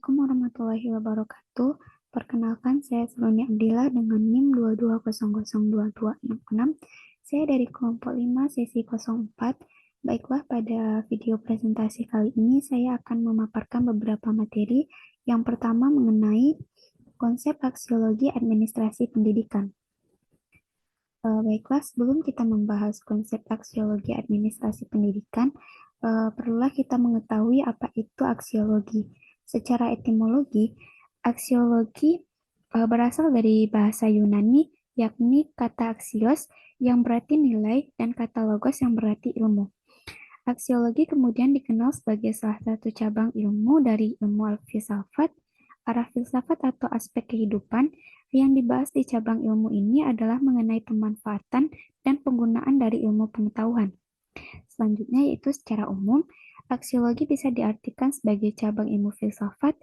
Assalamualaikum warahmatullahi wabarakatuh. Perkenalkan, saya Seloni Abdillah dengan NIM 22002266. Saya dari kelompok 5 sesi 04. Baiklah, pada video presentasi kali ini saya akan memaparkan beberapa materi. Yang pertama mengenai konsep aksiologi administrasi pendidikan. Baiklah, sebelum kita membahas konsep aksiologi administrasi pendidikan, perlulah kita mengetahui apa itu aksiologi. Secara etimologi, aksiologi berasal dari bahasa Yunani, yakni kata aksios yang berarti nilai dan kata logos yang berarti ilmu. Aksiologi kemudian dikenal sebagai salah satu cabang ilmu dari ilmu filsafat. Arah filsafat atau aspek kehidupan yang dibahas di cabang ilmu ini adalah mengenai pemanfaatan dan penggunaan dari ilmu pengetahuan. Selanjutnya yaitu secara umum, aksiologi bisa diartikan sebagai cabang ilmu filsafat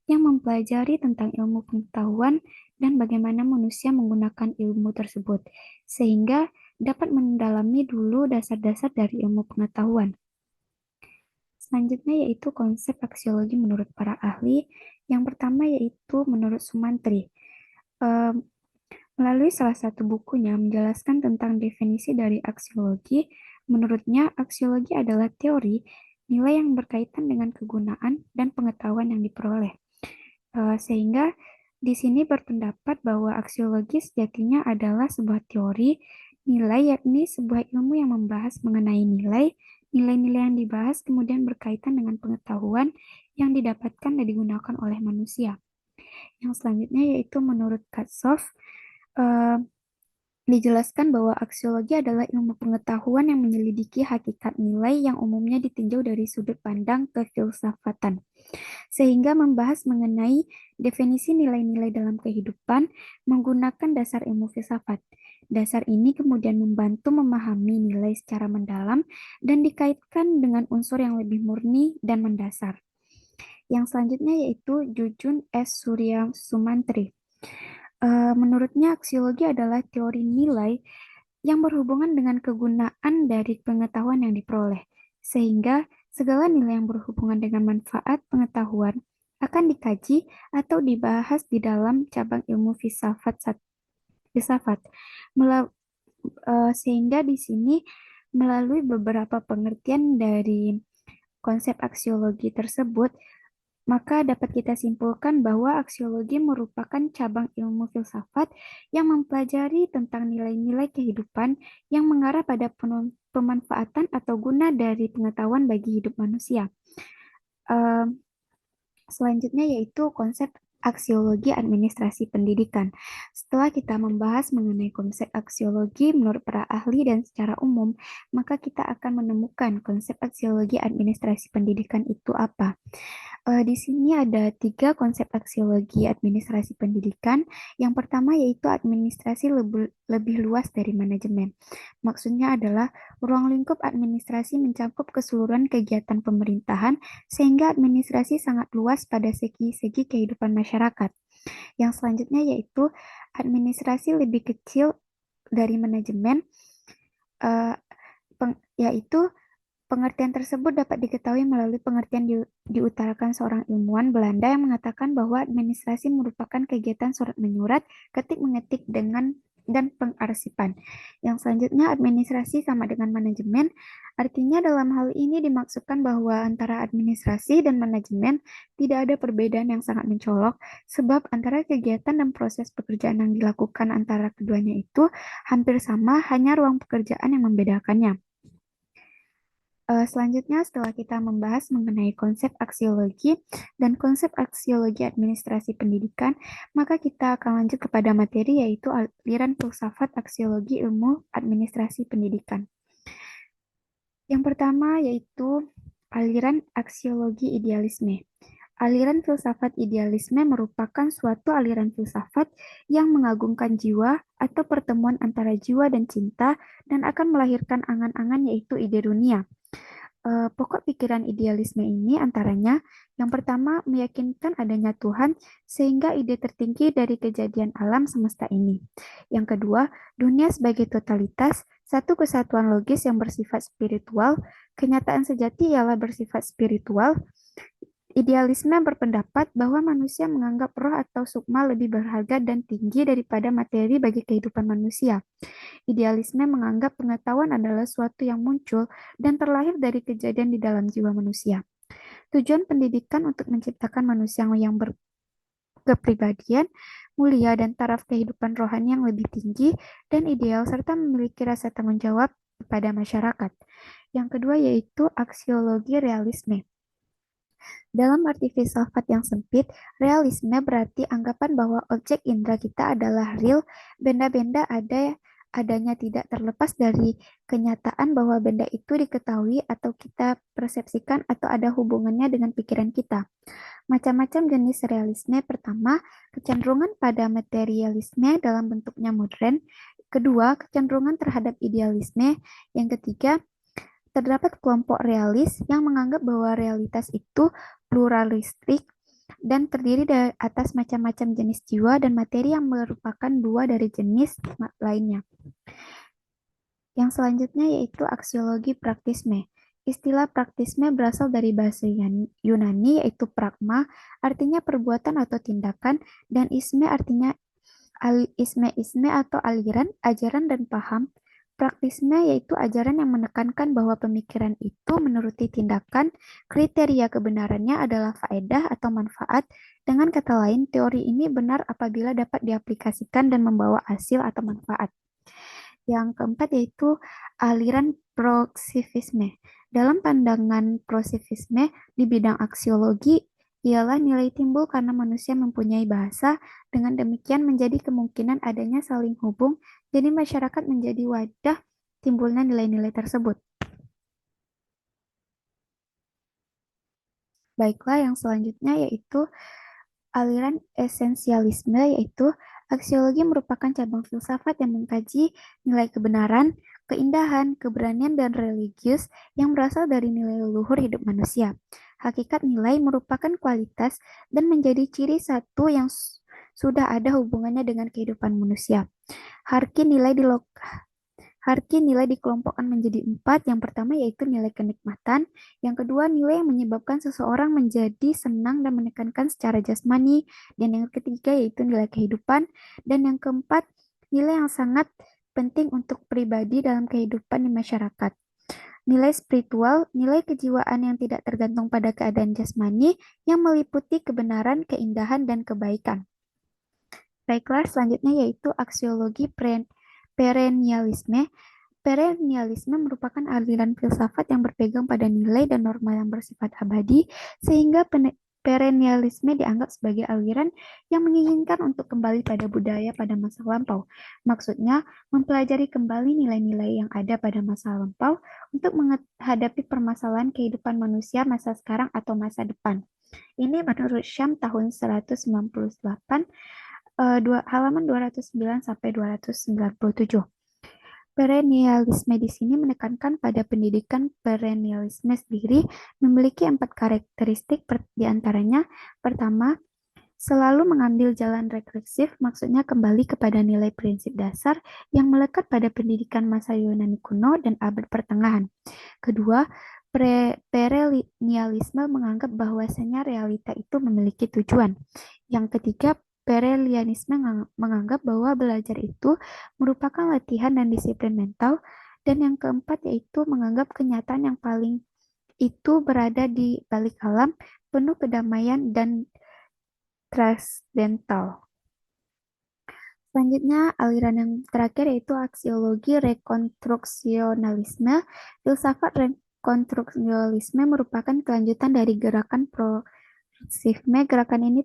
yang mempelajari tentang ilmu pengetahuan dan bagaimana manusia menggunakan ilmu tersebut, sehingga dapat mendalami dulu dasar-dasar dari ilmu pengetahuan. Selanjutnya yaitu konsep aksiologi menurut para ahli. Yang pertama yaitu menurut Sumantri. Melalui salah satu bukunya menjelaskan tentang definisi dari aksiologi. Menurutnya, aksiologi adalah teori nilai yang berkaitan dengan kegunaan dan pengetahuan yang diperoleh. Sehingga di sini berpendapat bahwa aksiologi sejatinya adalah sebuah teori nilai, yakni sebuah ilmu yang membahas mengenai nilai. Nilai-nilai yang dibahas kemudian berkaitan dengan pengetahuan yang didapatkan dan digunakan oleh manusia. Yang selanjutnya yaitu menurut Katsoff, dijelaskan bahwa aksiologi adalah ilmu pengetahuan yang menyelidiki hakikat nilai yang umumnya ditinjau dari sudut pandang kefilsafatan, sehingga membahas mengenai definisi nilai-nilai dalam kehidupan menggunakan dasar ilmu filsafat. Dasar ini kemudian membantu memahami nilai secara mendalam dan dikaitkan dengan unsur yang lebih murni dan mendasar. Yang selanjutnya yaitu Jujun S. Surya Sumantri. Menurutnya aksiologi adalah teori nilai yang berhubungan dengan kegunaan dari pengetahuan yang diperoleh, sehingga segala nilai yang berhubungan dengan manfaat pengetahuan akan dikaji atau dibahas di dalam cabang ilmu filsafat. Sehingga di sini melalui beberapa pengertian dari konsep aksiologi tersebut, maka dapat kita simpulkan bahwa aksiologi merupakan cabang ilmu filsafat yang mempelajari tentang nilai-nilai kehidupan yang mengarah pada pemanfaatan atau guna dari pengetahuan bagi hidup manusia. Selanjutnya yaitu konsep aksiologi administrasi pendidikan. Setelah kita membahas mengenai konsep aksiologi menurut para ahli dan secara umum, maka kita akan menemukan konsep aksiologi administrasi pendidikan itu apa. Di sini ada 3 konsep aksiologi administrasi pendidikan. Yang pertama yaitu administrasi lebih luas dari manajemen. Maksudnya adalah ruang lingkup administrasi mencakup keseluruhan kegiatan pemerintahan sehingga administrasi sangat luas pada segi-segi kehidupan masyarakat. Yang selanjutnya yaitu administrasi lebih kecil dari manajemen, yaitu pengertian tersebut dapat diketahui melalui pengertian diutarakan seorang ilmuwan Belanda yang mengatakan bahwa administrasi merupakan kegiatan surat menyurat, ketik mengetik dan pengarsipan. Yang selanjutnya administrasi sama dengan manajemen, artinya dalam hal ini dimaksudkan bahwa antara administrasi dan manajemen tidak ada perbedaan yang sangat mencolok, sebab antara kegiatan dan proses pekerjaan yang dilakukan antara keduanya itu hampir sama, hanya ruang pekerjaan yang membedakannya. Selanjutnya, setelah kita membahas mengenai konsep aksiologi dan konsep aksiologi administrasi pendidikan, maka kita akan lanjut kepada materi yaitu aliran filsafat aksiologi ilmu administrasi pendidikan. Yang pertama yaitu aliran aksiologi idealisme. Aliran filsafat idealisme merupakan suatu aliran filsafat yang mengagungkan jiwa atau pertemuan antara jiwa dan cinta dan akan melahirkan angan-angan yaitu ide dunia. Pokok pikiran idealisme ini antaranya yang pertama meyakinkan adanya Tuhan sehingga ide tertinggi dari kejadian alam semesta ini. Yang kedua, dunia sebagai totalitas, satu kesatuan logis yang bersifat spiritual, kenyataan sejati ialah bersifat spiritual. Idealisme berpendapat bahwa manusia menganggap roh atau sukma lebih berharga dan tinggi daripada materi bagi kehidupan manusia. Idealisme menganggap pengetahuan adalah suatu yang muncul dan terlahir dari kejadian di dalam jiwa manusia. Tujuan pendidikan untuk menciptakan manusia yang berkepribadian, mulia, dan taraf kehidupan rohani yang lebih tinggi dan ideal, serta memiliki rasa tanggung jawab kepada masyarakat. Yang kedua yaitu aksiologi realisme. Dalam arti filsafat yang sempit, realisme berarti anggapan bahwa objek indera kita adalah real, benda-benda adanya tidak terlepas dari kenyataan bahwa benda itu diketahui atau kita persepsikan atau ada hubungannya dengan pikiran kita. Macam-macam jenis realisme. Pertama, kecenderungan pada materialisme dalam bentuknya modern. Kedua, kecenderungan terhadap idealisme. Yang ketiga, terdapat kelompok realis yang menganggap bahwa realitas itu pluralistik dan terdiri dari atas macam-macam jenis jiwa dan materi yang merupakan dua dari jenis lainnya. Yang selanjutnya yaitu aksiologi praktisme. Istilah praktisme berasal dari bahasa Yunani yaitu pragma, artinya perbuatan atau tindakan, dan isme artinya isme atau aliran, ajaran dan paham. Praktisme yaitu ajaran yang menekankan bahwa pemikiran itu menuruti tindakan, kriteria kebenarannya adalah faedah atau manfaat. Dengan kata lain, teori ini benar apabila dapat diaplikasikan dan membawa hasil atau manfaat. Yang keempat yaitu aliran proksivisme. Dalam pandangan proksivisme di bidang aksiologi, ialah nilai timbul karena manusia mempunyai bahasa, dengan demikian menjadi kemungkinan adanya saling hubung, jadi masyarakat menjadi wadah timbulnya nilai-nilai tersebut. Baiklah, yang selanjutnya yaitu aliran esensialisme, yaitu aksiologi merupakan cabang filsafat yang mengkaji nilai kebenaran, keindahan, keberanian, dan religius yang berasal dari nilai leluhur hidup manusia. Hakikat nilai merupakan kualitas dan menjadi ciri satu yang sudah ada hubungannya dengan kehidupan manusia. Harki nilai dikelompokkan menjadi 4. Yang pertama yaitu nilai kenikmatan. Yang kedua, nilai yang menyebabkan seseorang menjadi senang dan menekankan secara jasmani. Dan yang ketiga yaitu nilai kehidupan. Dan yang keempat, nilai yang sangat penting untuk pribadi dalam kehidupan di masyarakat. Nilai spiritual, nilai kejiwaan yang tidak tergantung pada keadaan jasmani yang meliputi kebenaran, keindahan, dan kebaikan. Baiklah, selanjutnya yaitu aksiologi perennialisme. Perennialisme merupakan aliran filsafat yang berpegang pada nilai dan norma yang bersifat abadi, sehingga perennialisme dianggap sebagai aliran yang menginginkan untuk kembali pada budaya pada masa lampau. Maksudnya, mempelajari kembali nilai-nilai yang ada pada masa lampau untuk menghadapi permasalahan kehidupan manusia masa sekarang atau masa depan. Ini menurut Syam tahun 198, halaman 209 sampai 297. Perennialisme di sini menekankan pada pendidikan. Perennialisme sendiri memiliki 4 karakteristik di antaranya. Pertama, selalu mengambil jalan refleksif, maksudnya kembali kepada nilai prinsip dasar yang melekat pada pendidikan masa Yunani kuno dan abad pertengahan. Kedua, perennialisme menganggap bahwasanya realita itu memiliki tujuan. Yang ketiga, perennialisme menganggap bahwa belajar itu merupakan latihan dan disiplin mental. Dan yang keempat yaitu menganggap kenyataan yang paling itu berada di balik alam, penuh kedamaian dan transdental. Selanjutnya, aliran yang terakhir yaitu aksiologi rekonstruksionalisme. Filsafat rekonstruksionalisme merupakan kelanjutan dari gerakan progresifme. Gerakan ini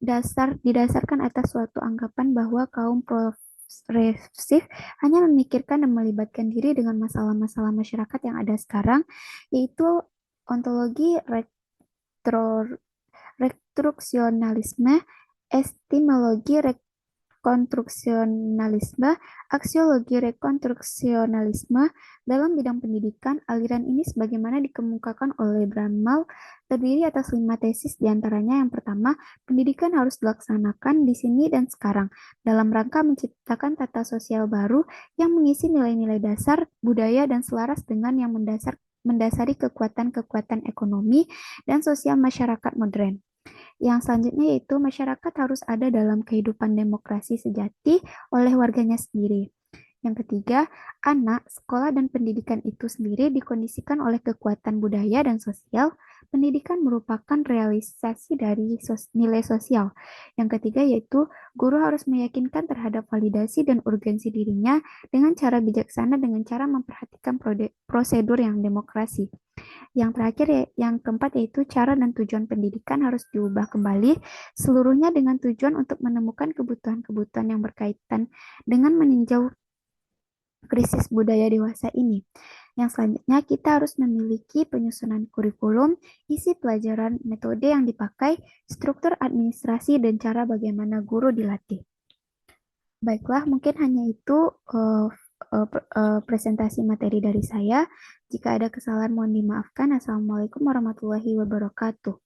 didasarkan atas suatu anggapan bahwa kaum progresif hanya memikirkan dan melibatkan diri dengan masalah-masalah masyarakat yang ada sekarang, yaitu ontologi rekonstruksionalisme, epistemologi rekonstruksionalisme, aksiologi rekonstruksionalisme. Dalam bidang pendidikan, aliran ini sebagaimana dikemukakan oleh Bramall terdiri atas 5 tesis, diantaranya yang pertama, pendidikan harus dilaksanakan di sini dan sekarang dalam rangka menciptakan tata sosial baru yang mengisi nilai-nilai dasar, budaya, dan selaras dengan yang mendasar mendasari kekuatan-kekuatan ekonomi dan sosial masyarakat modern. Yang selanjutnya yaitu masyarakat harus ada dalam kehidupan demokrasi sejati oleh warganya sendiri. Yang ketiga, anak, sekolah, dan pendidikan itu sendiri dikondisikan oleh kekuatan budaya dan sosial. Pendidikan merupakan realisasi dari nilai sosial. Yang ketiga yaitu guru harus meyakinkan terhadap validasi dan urgensi dirinya dengan cara bijaksana dengan cara memperhatikan prosedur yang demokrasi. Yang terakhir, yang keempat yaitu cara dan tujuan pendidikan harus diubah kembali seluruhnya dengan tujuan untuk menemukan kebutuhan-kebutuhan yang berkaitan dengan meninjau krisis budaya dewasa ini. Yang selanjutnya, kita harus memiliki penyusunan kurikulum, isi pelajaran, metode yang dipakai, struktur administrasi, dan cara bagaimana guru dilatih. Baiklah, mungkin hanya itu presentasi materi dari saya. Jika ada kesalahan, mohon dimaafkan. Assalamualaikum warahmatullahi wabarakatuh.